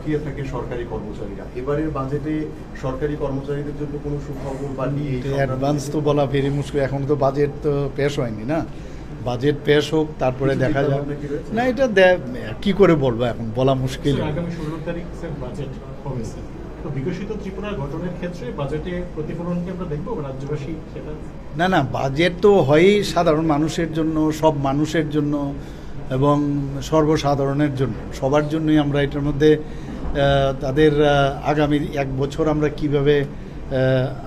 খেয়ে থাকে সরকারি কর্মচারীরা। এবারের বাজেটে সরকারি কর্মচারীদের জন্য কোনো সুখবর বা নিয়ে অ্যাডভান্স তো বলা ভেরি মুশকিল, এখন তো বাজেট তো পেশ হয়নি না, বাজেট পেশ হোক তারপরে দেখা যাবে। না এটা কি করে বলবো, এখন বলা মুশকিল। আগামী 16 তারিখ বাজেট হবে, তো বিকশিত ত্রিপুরা গঠনের ক্ষেত্রে বাজেটে প্রতিফলনকে আমরা দেখবো রাজ্যবাসী সেটা। না বাজেট তো হয়ই সাধারণ মানুষের জন্য, সব মানুষের জন্য এবং সর্বসাধারণের জন্য, সবার জন্যই আমরা এটার মধ্যে তাদের আগামী 1 বছর আমরা কিভাবে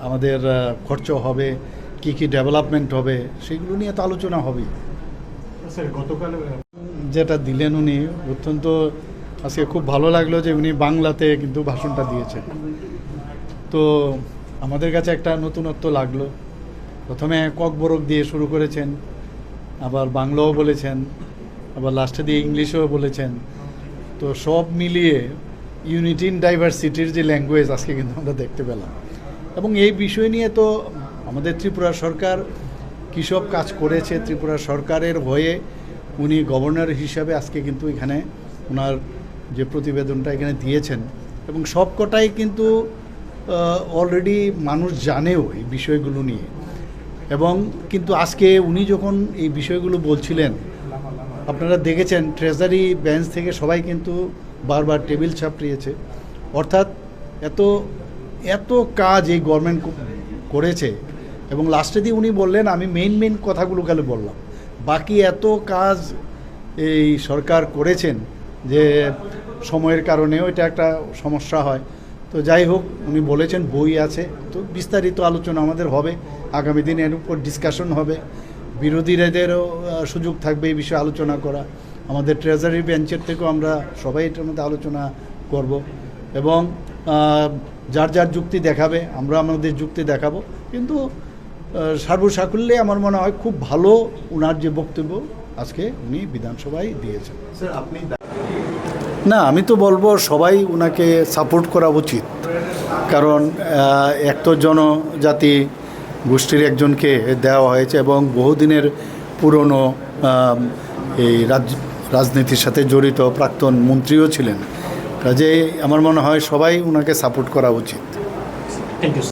আমাদের খরচ হবে, কি ডেভেলপমেন্ট হবে, সেগুলো নিয়ে তো আলোচনা হবেই। স্যার গতকাল যেটা দিলেন উনি অত্যন্ত আজকে খুব ভালো লাগলো যে উনি বাংলাতে কিন্তু ভাষণটা দিয়েছেন, তো আমাদের কাছে একটা নতুনত্ব লাগলো। প্রথমে ককবরক দিয়ে শুরু করেছেন, আবার বাংলাও বলেছেন, আবার লাস্টে দিয়ে ইংলিশও বলেছেন। তো সব মিলিয়ে ইউনিটি ইন ডাইভার্সিটির যে ল্যাঙ্গুয়েজ আজকে কিন্তু আমরা দেখতে পেলাম। এবং এই বিষয় নিয়ে তো আমাদের ত্রিপুরা সরকার কী সব কাজ করেছে, ত্রিপুরা সরকারের হয়ে উনি গভর্নর হিসাবে আজকে কিন্তু এখানে ওনার যে প্রতিবেদনটা এখানে দিয়েছেন, এবং সবকটাই কিন্তু অলরেডি মানুষ জানেও এই বিষয়গুলো নিয়ে। এবং কিন্তু আজকে উনি যখন এই বিষয়গুলো বলছিলেন, আপনারা দেখেছেন ট্রেজারি বেঞ্চ থেকে সবাই কিন্তু বারবার টেবিল চাপড়িয়েছে। অর্থাৎ এত কাজ এই গভর্নমেন্ট করেছে, এবং লাস্টে দিয়ে উনি বললেন আমি মেইন কথাগুলো খালি বললাম, বাকি এত কাজ এই সরকার করেছেন যে সময়ের কারণেও এটা একটা সমস্যা হয়। তো যাই হোক, উনি বলেছেন বই আছে, তো বিস্তারিত আলোচনা আমাদের হবে আগামী দিনে, এর উপর ডিসকাশন হবে, বিরোধীদেরও সুযোগ থাকবে এই বিষয়ে আলোচনা করা। আমাদের ট্রেজারি বেঞ্চের থেকেও আমরা সবাই এটার মধ্যে আলোচনা করব, এবং যার যুক্তি দেখাবে আমরা আমাদের যুক্তি দেখাবো। কিন্তু সর্বসাকুল্যে আমার মনে হয় খুব ভালো ওনার যে বক্তব্য আজকে উনি বিধানসভায় দিয়েছেন। স্যার আপনি না, আমি তো বলবো সবাই ওনাকে সাপোর্ট করা উচিত, কারণ এক তো জনজাতি গোষ্ঠীর একজনকে দেওয়া হয়েছে এবং বহুদিনের পুরনো এই রাজনীতির সাথে জড়িত প্রাক্তন মন্ত্রীও ছিলেন। কাজেই আমার মনে হয় সবাই ওনাকে সাপোর্ট করা উচিত। Thank you.